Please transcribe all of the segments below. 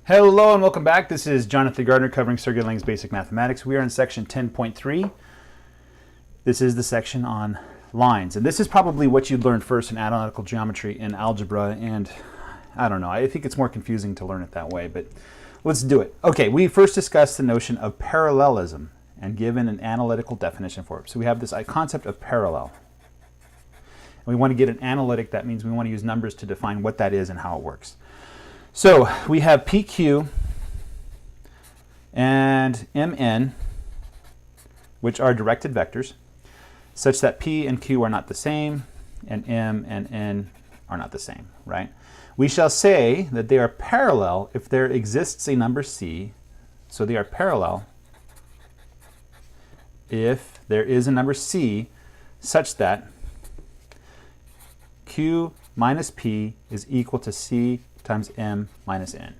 Hello and welcome back. This is Jonathan Gardner covering Circuit Lengths Basic Mathematics. We are in section 10.3. This is the section on lines. And this is probably what you'd learn first in analytical geometry and algebra. And I don't know, I think it's more confusing to learn it that way, but let's do it. Okay, we first discussed the notion of parallelism and given an analytical definition for it. So we have this concept of parallel. And we want to get an analytic. That means we want to use numbers to define what that is and how it works. So we have PQ and MN, which are directed vectors, such that P and Q are not the same, and M and N are not the same, right? We shall say that they are parallel if there exists a number C. So they are parallel if there is a number C such that Q minus P is equal to C times M minus N.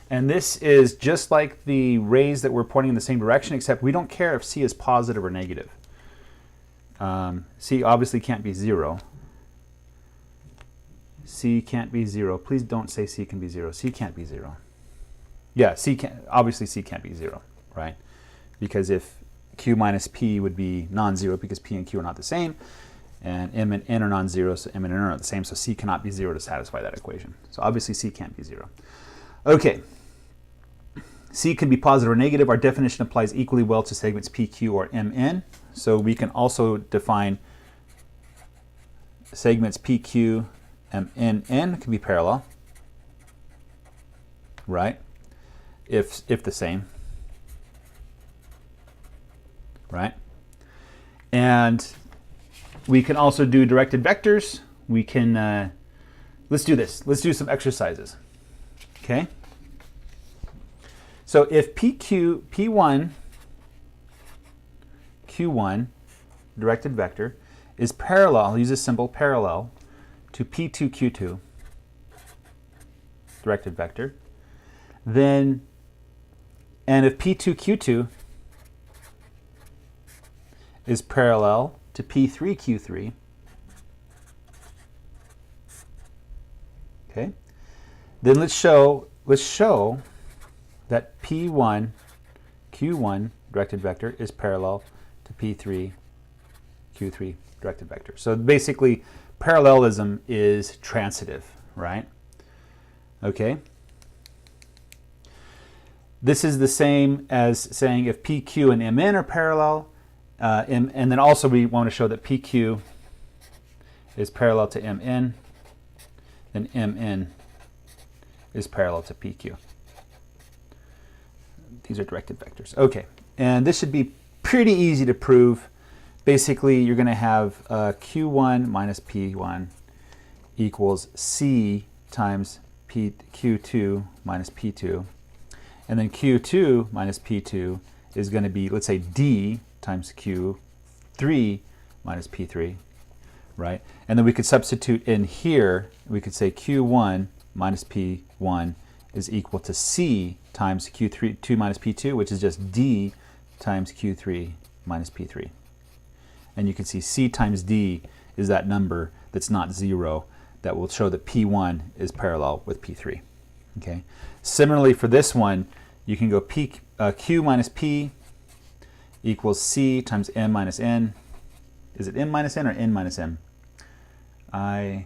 And this is just like the rays that we're pointing in the same direction, except we don't care if C is positive or negative. C obviously can't be 0. C can't be 0. Please don't say C can be 0. C can't be 0. Yeah, obviously C can't be 0, right? Because if Q minus P would be non-zero because P and Q are not the same, and M and N are non-zero, so M and N are not the same, so C cannot be 0 to satisfy that equation. So obviously C can't be 0. Okay, C can be positive or negative. Our definition applies equally well to segments PQ or MN. So we can also define segments PQ and MN can be parallel, right? If the same, right? And we can also do directed vectors. We can, let's do this. Let's do some exercises, okay? So if P1, Q1, directed vector, is parallel, I'll use this symbol, parallel, to P2, Q2, directed vector, then, and if P2, Q2 is parallel to P3, Q3, okay, then let's show that P1, Q1 directed vector is parallel to P3, Q3 directed vector. So basically, parallelism is transitive, right? Okay. This is the same as saying if PQ and MN are parallel, and then also we want to show that PQ is parallel to MN, then MN is parallel to PQ. These are directed vectors. Okay, and this should be pretty easy to prove. Basically, you're going to have Q1 minus P1 equals C times Q2 minus P2. And then Q2 minus P2 is going to be, let's say, D times Q3 minus P3, right? And then we could substitute in here, we could say Q1 minus P1 is equal to C times Q2 minus P2, which is just D times Q3 minus P3. And you can see C times D is that number that's not 0 that will show that P1 is parallel with P3. Okay. Similarly for this one, you can go Q minus P equals C times M minus N. Is it M minus N or N minus M? I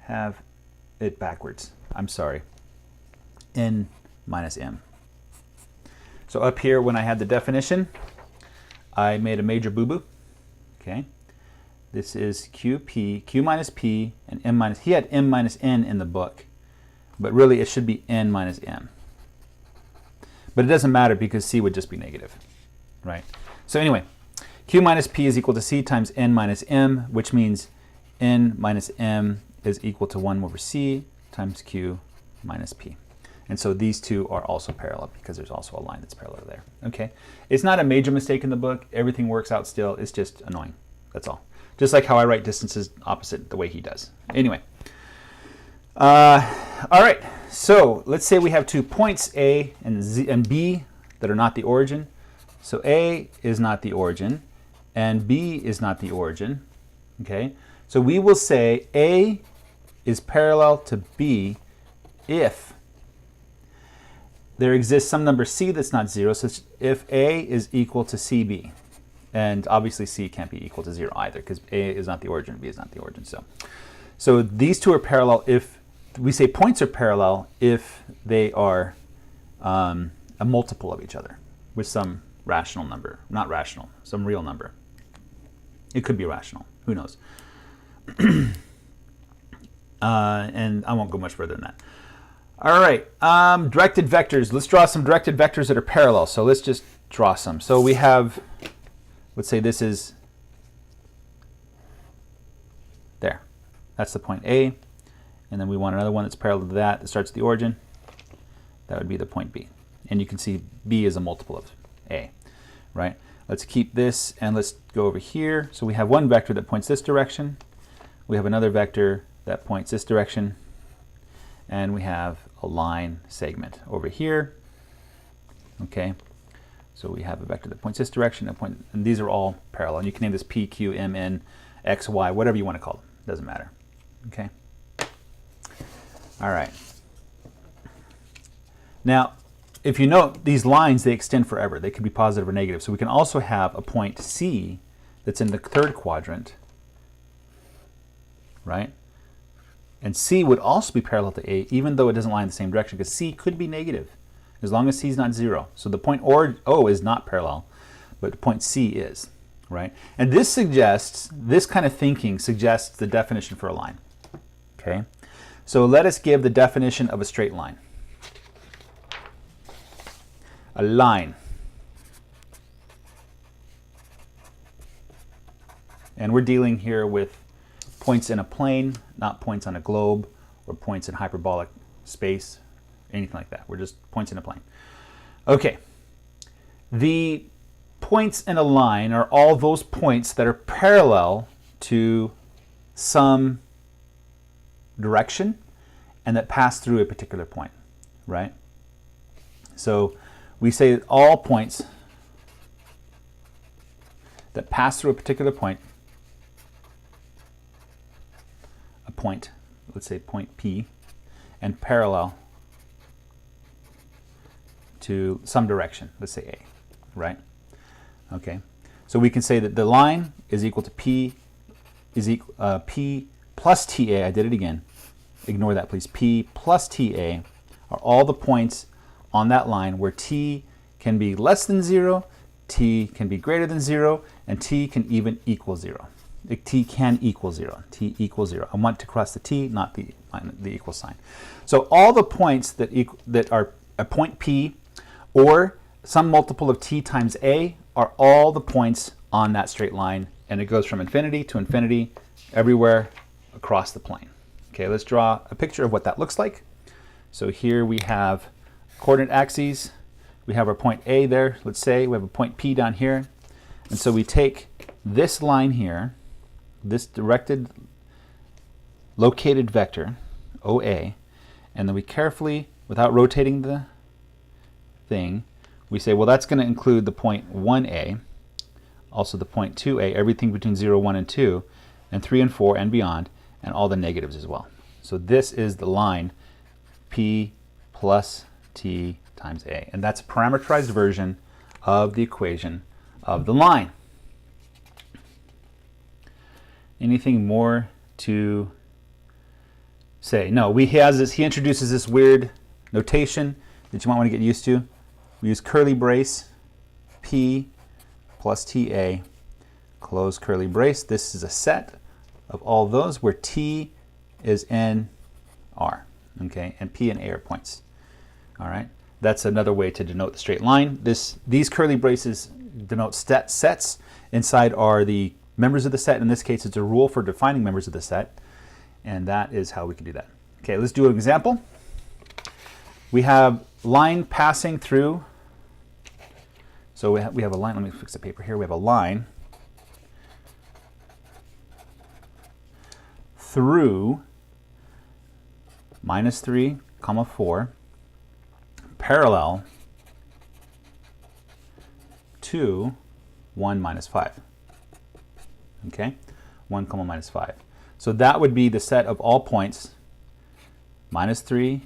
have it backwards. I'm sorry. N minus M. So up here when I had the definition, I made a major boo-boo. Okay. This is QP, Q minus P, and M minus, he had M minus N in the book, but really it should be N minus M. But it doesn't matter because C would just be negative, right? So anyway, Q minus P is equal to C times N minus M, which means N minus M is equal to 1 over C times Q minus P. And so these two are also parallel because there's also a line that's parallel there. Okay, it's not a major mistake in the book. Everything works out still. It's just annoying. That's all. Just like how I write distances opposite the way he does. Anyway, all right. So let's say we have 2 points A and B that are not the origin. So A is not the origin, and B is not the origin. Okay, so we will say A is parallel to B if there exists some number c that's not 0, so if a is equal to cb, and obviously c can't be equal to 0 either, because a is not the origin, b is not the origin. So these two are parallel if we say points are parallel if they are a multiple of each other with some rational number, not rational, some real number. It could be rational, who knows. And I won't go much further than that. All right, directed vectors. Let's draw some directed vectors that are parallel. So let's just draw some. So we have, let's say this is there. That's the point A. And then we want another one that's parallel to that starts at the origin. That would be the point B. And you can see B is a multiple of A, right? Let's keep this and let's go over here. So we have one vector that points this direction. We have another vector that points this direction. And we have a line segment over here. Okay, so we have a vector that points this direction, and these are all parallel. And you can name this P, Q, M, N, X, Y, whatever you want to call them. Doesn't matter. Okay. All right. Now, if you note, these lines, they extend forever. They could be positive or negative. So we can also have a point C that's in the third quadrant, right? And C would also be parallel to A, even though it doesn't lie in the same direction, because C could be negative, as long as C is not 0. So the point O is not parallel, but the point C is, right? And this suggests, this kind of thinking suggests the definition for a line, okay? So let us give the definition of a straight line. A line. And we're dealing here with points in a plane, not points on a globe or points in hyperbolic space, anything like that. We're just points in a plane. Okay. The points in a line are all those points that are parallel to some direction and that pass through a particular point, right? So we say that all points that pass through a particular point, a point, let's say point P, and parallel to some direction, let's say A, right? Okay, so we can say that the line is equal to P is equal P plus TA. I did it again. Ignore that, please. P plus TA are all the points on that line where T can be less than 0, T can be greater than 0, and T can even equal 0. T can equal 0. T equals 0. I want to cross the T, not the equal sign. So all the points that are a point P or some multiple of T times A are all the points on that straight line, and it goes from infinity to infinity everywhere across the plane. Okay, let's draw a picture of what that looks like. So here we have coordinate axes. We have our point A there, let's say. We have a point P down here. And so we take this line here, this directed located vector, OA, and then we carefully, without rotating the thing, we say, well, that's going to include the point 1A, also the point 2A, everything between 0, 1, and 2, and 3 and 4 and beyond, and all the negatives as well. So this is the line P plus T times A. And that's a parameterized version of the equation of the line. Anything more to say? No, he introduces this weird notation that you might want to get used to. We use curly brace, P plus TA, close curly brace. This is a set of all those where T is in R, okay, and P and A are points. All right, that's another way to denote the straight line. These curly braces denote sets. Inside are the members of the set. In this case, it's a rule for defining members of the set, and that is how we can do that. Okay, let's do an example. We have line passing through. So we have a line. Let me fix the paper here. We have a line through -3, 4, parallel to 1, -5. Okay, 1, -5. So that would be the set of all points -3,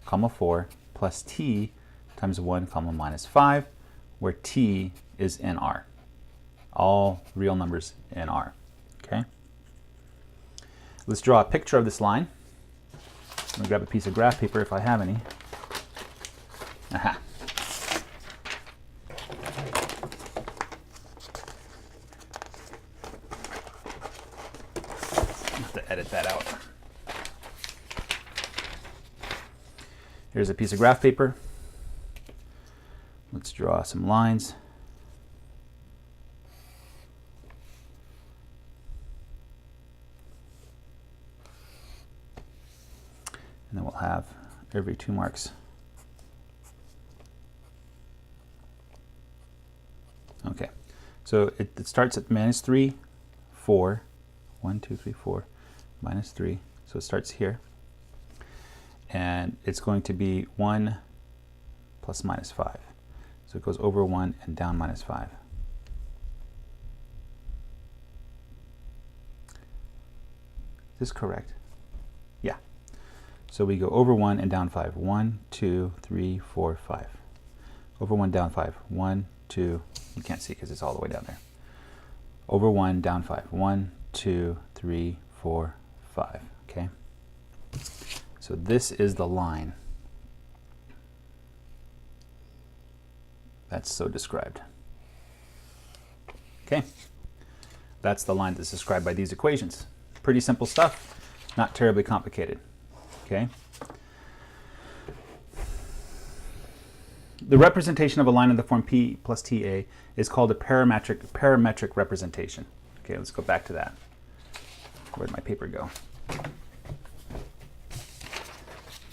4 plus T times 1 comma minus 5, where t is in R. All real numbers in R. Okay? Let's draw a picture of this line. I'm going to grab a piece of graph paper if I have any. Aha. I have to edit that out. Here's a piece of graph paper. Let's draw some lines. And then we'll have every 2 marks. Okay, so it starts at minus 3, 4. 1, 2, 3, 4, minus 3. So it starts here. And it's going to be 1 plus minus 5. So it goes over 1 and down minus 5. Is this correct? Yeah. So we go over 1 and down 5. 1, 2, 3, 4, 5. Over 1, down 5. 1, 2, you can't see because it's all the way down there. Over 1, down 5. 1, 2, 3, 4, 5. Okay? So this is the line that's so described. Okay? That's the line that's described by these equations. Pretty simple stuff, not terribly complicated. Okay? The representation of a line in the form P plus TA is called a parametric representation. Okay, let's go back to that. Where'd my paper go?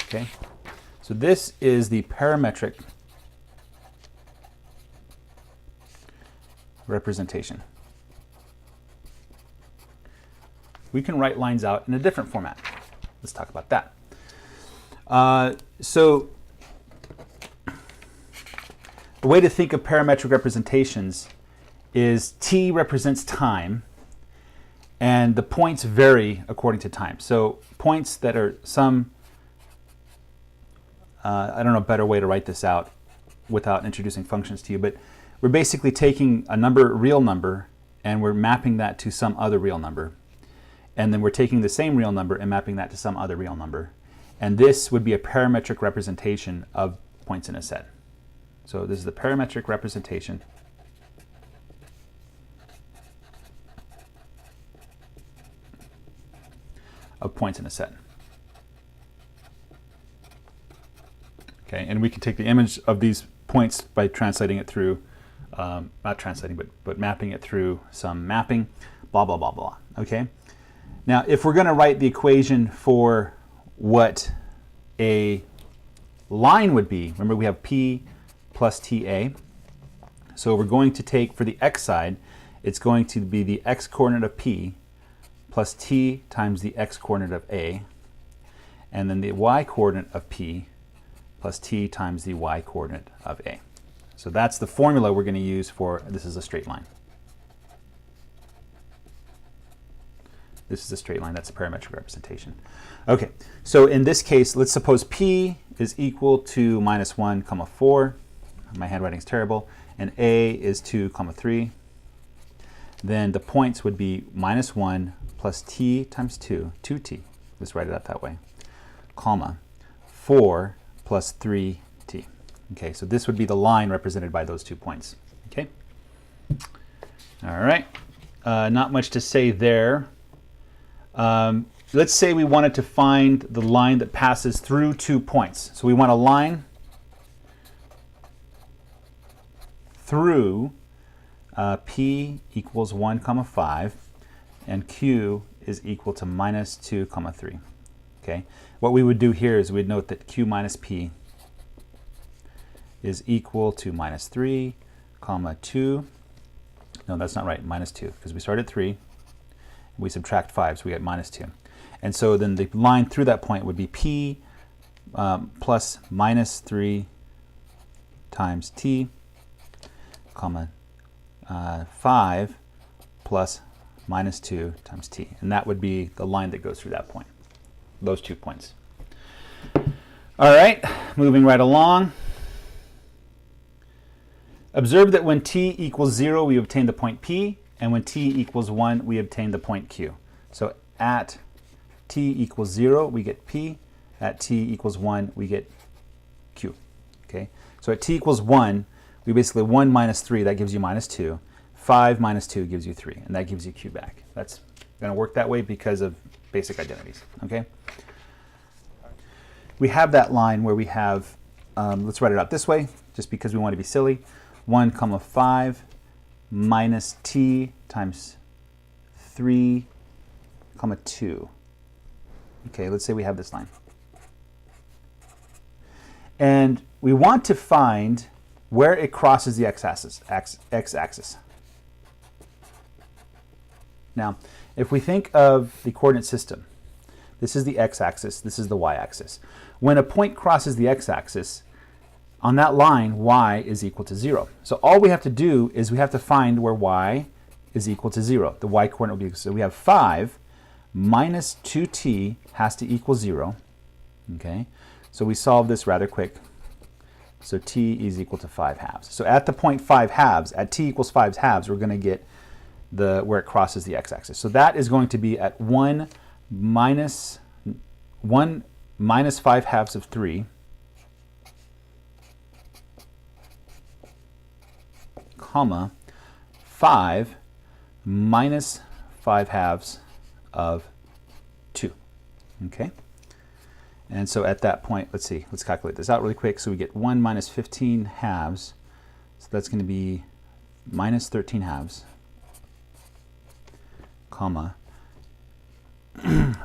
Okay, so this is the parametric representation. We can write lines out in a different format. Let's talk about that. So the way to think of parametric representations is T represents time, and the points vary according to time. So points that are some, I don't know a better way to write this out without introducing functions to you, but we're basically taking a real number, and we're mapping that to some other real number. And then we're taking the same real number and mapping that to some other real number. And this would be a parametric representation of points in a set. So this is the parametric representation of points in a set. Okay, and we can take the image of these points by translating it through, not translating, but mapping it through some mapping, blah, blah, blah, blah. Okay. Now, if we're going to write the equation for what a line would be, remember we have P plus TA. So we're going to take, for the x side, it's going to be the x coordinate of P plus T times the x coordinate of A, and then the y coordinate of P plus T times the y coordinate of A. So that's the formula we're going to use for, this is a straight line. This is a straight line. That's a parametric representation. Okay, so in this case, let's suppose P is equal to minus 1, 4. My handwriting's terrible. And A is 2, 3. Then the points would be minus 1 plus T times 2, 2T. Let's write it out that way. Comma, 4 plus 3T. Okay, so this would be the line represented by those 2 points. Okay? All right. Not much to say there. Let's say we wanted to find the line that passes through 2 points. So we want a line through P equals 1, 5, and Q is equal to minus 2, 3. Okay. What we would do here is we'd note that Q minus P is equal to minus 3, 2. No, that's not right. Minus 2, because we start at 3. We subtract 5, so we get minus 2. And so then the line through that point would be P plus minus 3 times T, 5 plus minus 2 times T. And that would be the line that goes through that point, those 2 points. All right, moving right along. Observe that when t equals 0, we obtain the point P, and when t equals 1, we obtain the point Q. So at t equals 0, we get P. At t equals 1, we get Q. Okay? So at t equals 1, we basically 1 minus 3, that gives you minus 2. 5 minus 2 gives you 3, and that gives you Q back. That's going to work that way because of basic identities. Okay? We have that line where we have, let's write it out this way, just because we want to be silly. 1 comma 5 minus t times 3 comma 2. Okay, let's say we have this line. And we want to find where it crosses the x-axis. Now, if we think of the coordinate system, this is the x-axis, this is the y-axis. When a point crosses the x-axis, on that line, y is equal to 0. So all we have to do is we have to find where y is equal to 0. The y coordinate will be, so we have 5 minus 2t has to equal 0. Okay, so we solve this rather quick. So t is equal to 5 halves. So at the point 5 halves, at t equals 5 halves, we're going to get where it crosses the x-axis. So that is going to be at 1 minus 5 halves of 3 comma 5 minus 5 halves of 2. Okay? And so at that point, let's see, let's calculate this out really quick. So we get 1 minus 15 halves. So that's going to be minus 13 halves, comma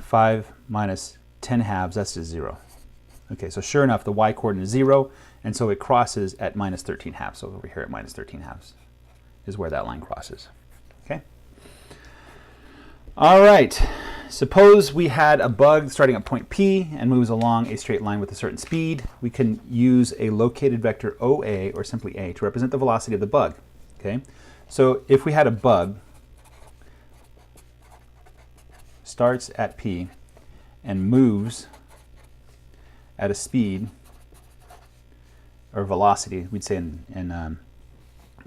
5 minus 10 halves, that's just 0. Okay, so sure enough, the y coordinate is 0, and so it crosses at minus 13 halves. So over here at minus 13 halves is where that line crosses. Okay? All right. Suppose we had a bug starting at point P and moves along a straight line with a certain speed. We can use a located vector OA, or simply A, to represent the velocity of the bug. Okay? So if we had a bug starts at P and moves at a speed or velocity, we'd say in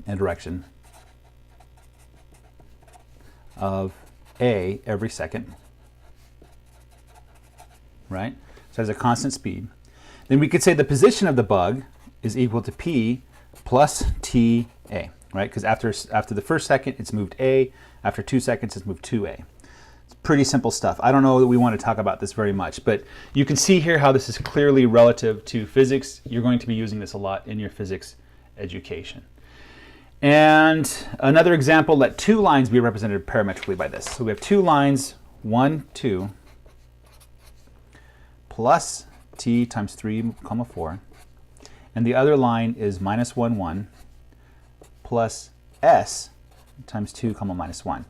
direction of A every second, right? So it has a constant speed. Then we could say the position of the bug is equal to P plus TA, right? Because after the first second, it's moved A. After 2 seconds, it's moved 2A. It's pretty simple stuff. I don't know that we want to talk about this very much, but you can see here how this is clearly relative to physics. You're going to be using this a lot in your physics education. And another example, let two lines be represented parametrically by this. So we have two lines, 1, 2, plus t times 3, 4. And the other line is minus 1, 1, plus s times 2, minus 1.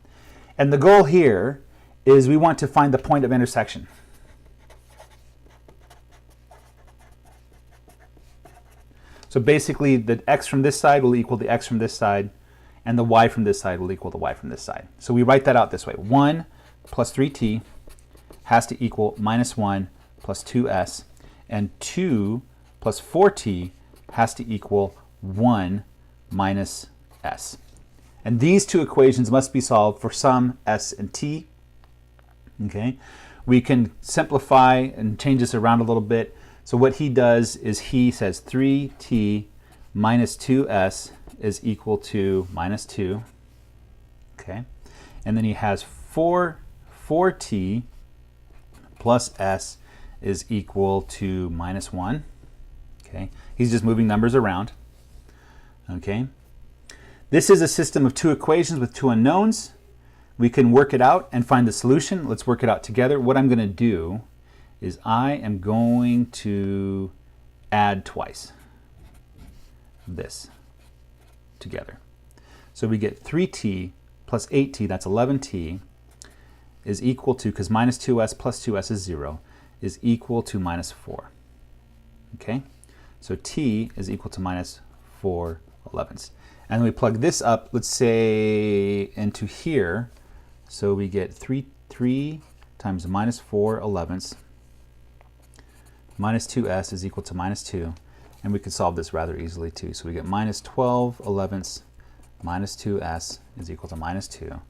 And the goal here is we want to find the point of intersection. So basically, the x from this side will equal the x from this side, and the y from this side will equal the y from this side. So we write that out this way. 1 plus 3t has to equal minus 1 plus 2s, and 2 plus 4t has to equal 1 minus s. And these two equations must be solved for some s and t. Okay, we can simplify and change this around a little bit. So what he does is he says 3t minus 2s is equal to minus 2. Okay, and then he has 4t plus s is equal to minus 1. Okay, he's just moving numbers around. Okay, this is a system of two equations with two unknowns. We can work it out and find the solution. Let's work it out together. What I'm going to do is I am going to add twice this together. So we get 3t plus 8t, that's 11t, is equal to, because minus 2s plus 2s is 0, is equal to minus 4. Okay? So t is equal to minus 4 elevenths. And we plug this up, let's say, into here. So we get 3 times minus 4 elevenths minus 2s is equal to minus 2. And we can solve this rather easily too. So we get minus 12 elevenths minus 2s is equal to minus 2.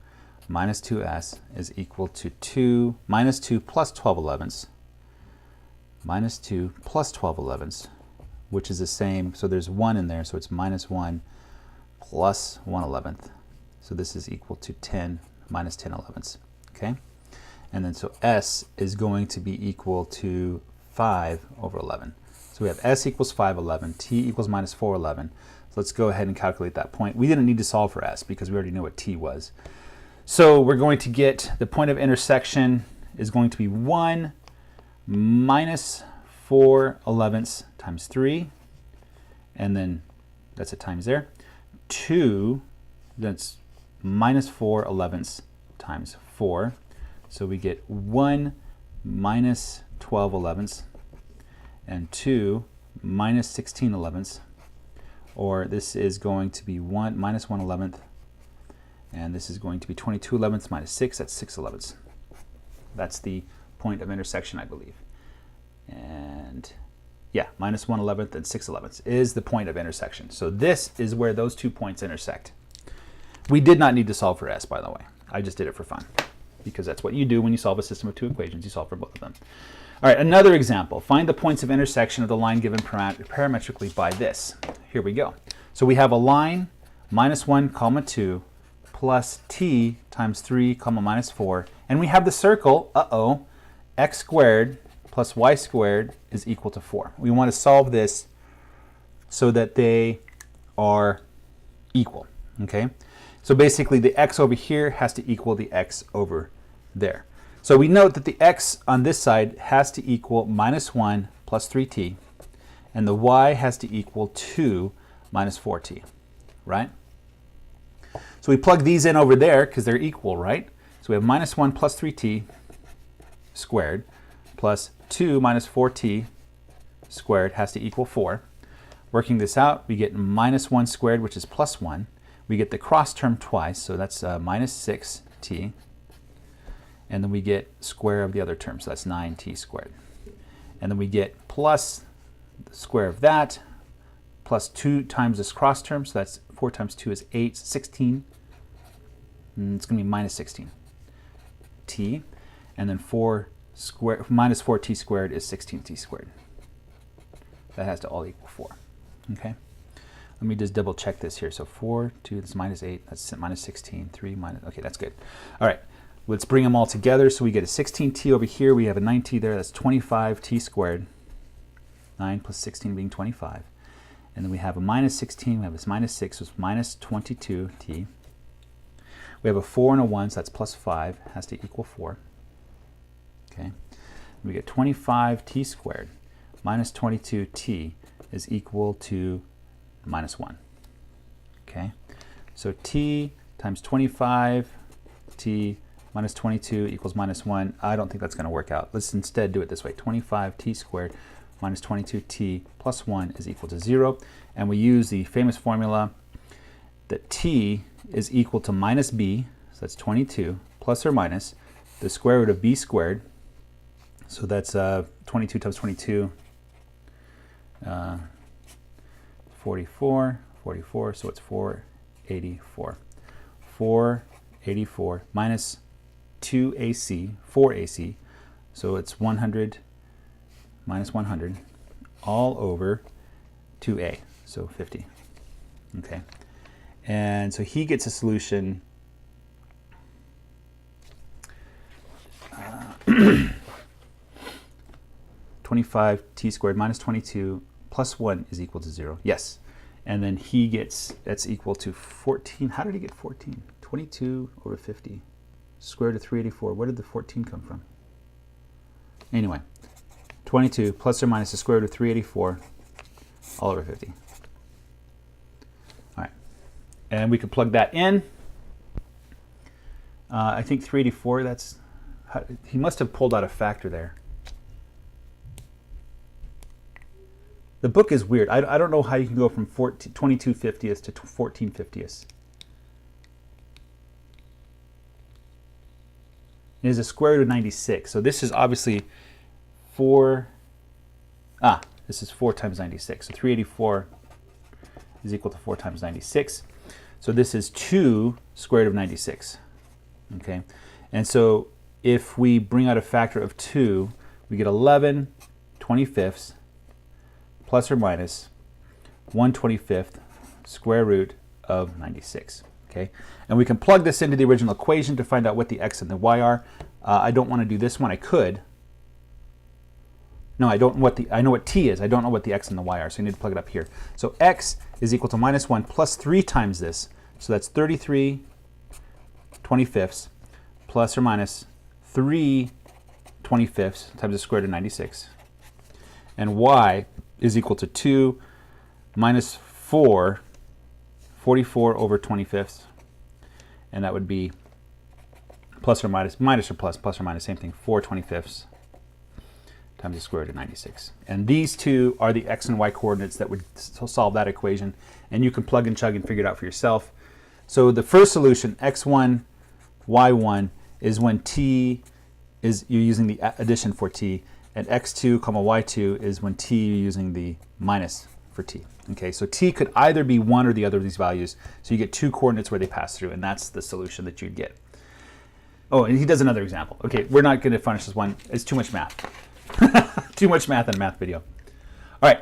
Minus 2s is equal to 2, minus 2 plus 12 elevenths, minus 2 plus 12 elevenths, which is the same. So there's 1 in there, so it's minus 1 plus 1 11th. So this is equal to 10 minus 10 elevenths. Okay? And then so s is going to be equal to 5 over 11. So we have s equals 511, t equals minus 411. So let's go ahead and calculate that point. We didn't need to solve for s because we already knew what t was. So we're going to get the point of intersection is going to be 1 minus 4 elevenths times 3, and then that's a times there. 2, that's minus 4 elevenths times 4. So we get 1 minus 12 elevenths and 2 minus 16 elevenths, or this is going to be 1 minus 1 11th, and this is going to be 22 elevenths minus 6, that's 6 elevenths. That's the point of intersection, I believe. And yeah, minus 1 11th and 6 elevenths is the point of intersection. So this is where those 2 points intersect. We did not need to solve for s, by the way. I just did it for fun, because that's what you do when you solve a system of 2 equations. You solve for both of them. All right, another example. Find the points of intersection of the line given parametrically by this. Here we go. So we have a line minus 1 comma 2 plus t times 3 comma minus 4, and we have the circle, x squared plus y squared is equal to 4. We want to solve this so that they are equal, okay? So basically the x over here has to equal the x over there. So we note that the x on this side has to equal minus 1 plus 3t, and the y has to equal 2 minus 4t, right? So we plug these in over there because they're equal, right? So we have minus 1 plus 3t squared plus 2 minus 4t squared has to equal 4. Working this out, we get minus 1 squared, which is plus 1. We get the cross term twice, so that's minus 6t. And then we get square of the other term, so that's 9t squared. And then we get plus the square of that, plus 2 times this cross term, so that's 4 times 2 is 8, 16. And it's going to be minus 16 t. And then 4 square, minus 4t squared is 16t squared. That has to all equal 4. Okay? Let me just double check this here. So 4, 2, that's minus 8, that's minus 16, 3 minus, okay, that's good. All right, let's bring them all together. So we get a 16t over here, we have a 9t there, that's 25t squared. 9 plus 16 being 25. And then we have a minus 16, we have this minus 6, so it's minus 22t. We have a 4 and a 1, so that's plus 5, has to equal 4. Okay, we get 25t squared minus 22t is equal to minus 1. Okay, so t times 25t minus 22 equals minus 1. I don't think that's going to work out. Let's instead do it this way. 25t squared minus 22t plus 1 is equal to 0. And we use the famous formula that t is equal to minus b, so that's 22, plus or minus the square root of b squared. So that's 22 times 22, 44, so it's 484. 484 minus 2ac, 4ac, so it's 100 minus 100, all over 2a, so 50. Okay, and so he gets a solution 25t squared minus 22 plus 1 is equal to 0. Yes. And then he gets, that's equal to 14. How did he get 14? 22 over 50. Square root of 384. Where did the 14 come from? Anyway, 22 plus or minus the square root of 384 all over 50. All right. And we could plug that in. I think 384, that's, he must have pulled out a factor there. The book is weird. I don't know how you can go from 22 50ths to 14 50ths. It is a square root of 96. So this is obviously 4. This is 4 times 96. So 384 is equal to 4 times 96. So this is 2 square root of 96. Okay, and so if we bring out a factor of 2, we get 11 25ths plus or minus 1/25th square root of 96. Okay, and we can plug this into the original equation to find out what the x and the y are. I don't want to do this one. I could. No, I don't. I know what t is. I don't know what the x and the y are, so I need to plug it up here. So x is equal to minus 1 plus 3 times this. So that's 33 25ths plus or minus 3 25ths times the square root of 96. And y is equal to 2 minus 4, 44 over 25ths. And that would be plus or minus, minus or plus or minus, same thing, 4 25ths times the square root of 96. And these two are the x and y coordinates that would solve that equation. And you can plug and chug and figure it out for yourself. So the first solution, x1, y1, is when t is, you're using the addition for t, and x2, comma y2 is when t, you're using the minus for t. Okay, so t could either be one or the other of these values. So you get two coordinates where they pass through, and that's the solution that you'd get. Oh, and he does another example. Okay, we're not going to finish this one. It's too much math. Too much math in a math video. All right,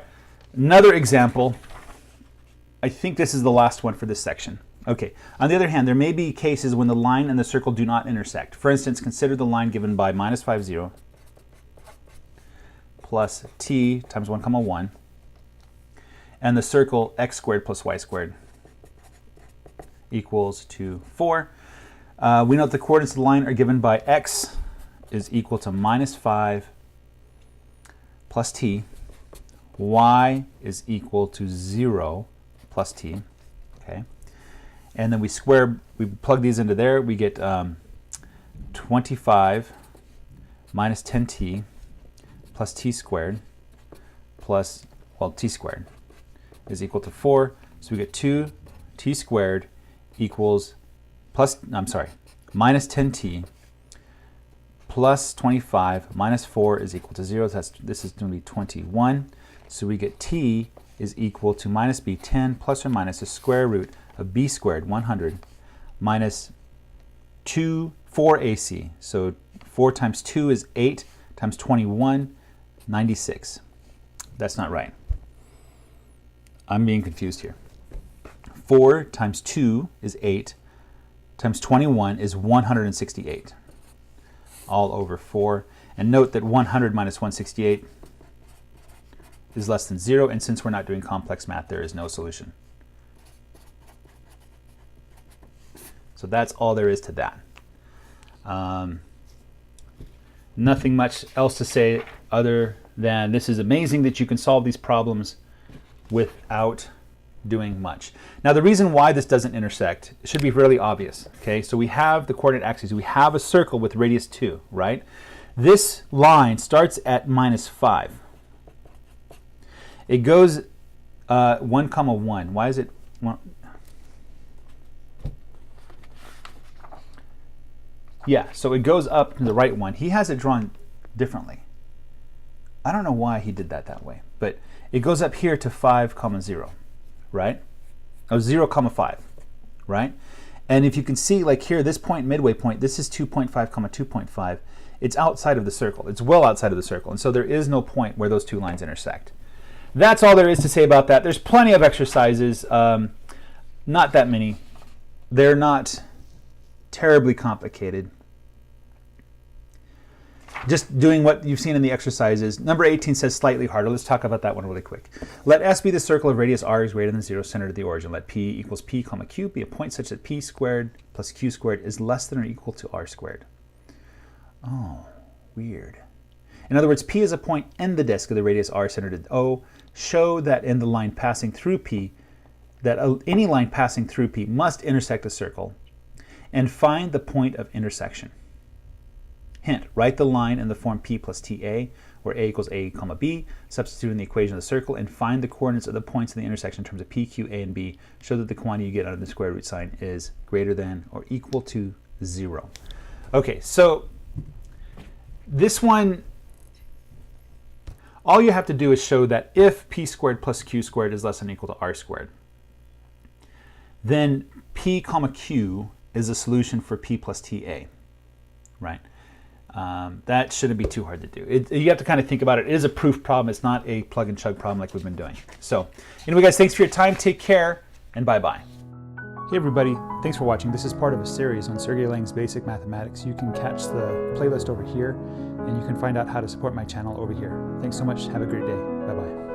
another example. I think this is the last one for this section. Okay, on the other hand, there may be cases when the line and the circle do not intersect. For instance, consider the line given by minus 5, 0 plus t times 1, comma 1, and the circle x squared plus y squared equals to 4. We know that the coordinates of the line are given by x is equal to minus 5 plus t, y is equal to 0 plus t, okay? And then we plug these into there, we get 25 minus 10t plus t squared plus, well, t squared is equal to 4. So we get 2t squared equals minus 10t plus 25 minus 4 is equal to 0. So this is going to be 21. So we get t is equal to minus b, 10 plus or minus the square root of b squared, 100, minus 4ac. So 4 times 2 is 8 times 21, 96. That's not right. I'm being confused here. 4 times 2 is 8 times 21 is 168. All over 4. And note that 100 minus 168 is less than 0. And since we're not doing complex math, there is no solution. So that's all there is to that. Nothing much else to say other than this is amazing that you can solve these problems without doing much. Now the reason why this doesn't intersect should be fairly obvious. Okay, so we have the coordinate axes. We have a circle with radius 2, right? This line starts at minus 5. It goes 1, comma 1. Why is it 1? Yeah, so it goes up to the right one. He has it drawn differently. I don't know why he did that way, but it goes up here to 5, comma 0, right? Oh, 0, comma 5, right? And if you can see, like here, this point, midway point, this is 2.5, comma 2.5. It's outside of the circle. It's well outside of the circle. And so there is no point where those two lines intersect. That's all there is to say about that. There's plenty of exercises, not that many. They're not terribly complicated. Just doing what you've seen in the exercises. Number 18 says slightly harder. Let's talk about that one really quick. Let S be the circle of radius r is greater than 0, centered at the origin. Let P equals P, comma Q be a point such that P squared plus Q squared is less than or equal to r squared. Oh, weird. In other words, P is a point in the disk of the radius r centered at O. Show that in the line passing through P, that any line passing through P must intersect a circle, and find the point of intersection. Hint, write the line in the form P plus TA, where A equals A, comma B, substitute in the equation of the circle, and find the coordinates of the points in the intersection in terms of P, Q, A, and B. Show that the quantity you get out of the square root sign is greater than or equal to 0. Okay, so this one, all you have to do is show that if p squared plus q squared is less than or equal to r squared, then p comma q is a solution for p plus ta, right? That shouldn't be too hard to do. You have to kind of think about it. It is a proof problem. It's not a plug and chug problem like we've been doing. So anyway, guys, thanks for your time. Take care, and bye-bye. Hey, everybody. Thanks for watching. This is part of a series on Sergey Lang's Basic Mathematics. You can catch the playlist over here, and you can find out how to support my channel over here. Thanks so much. Have a great day. Bye-bye.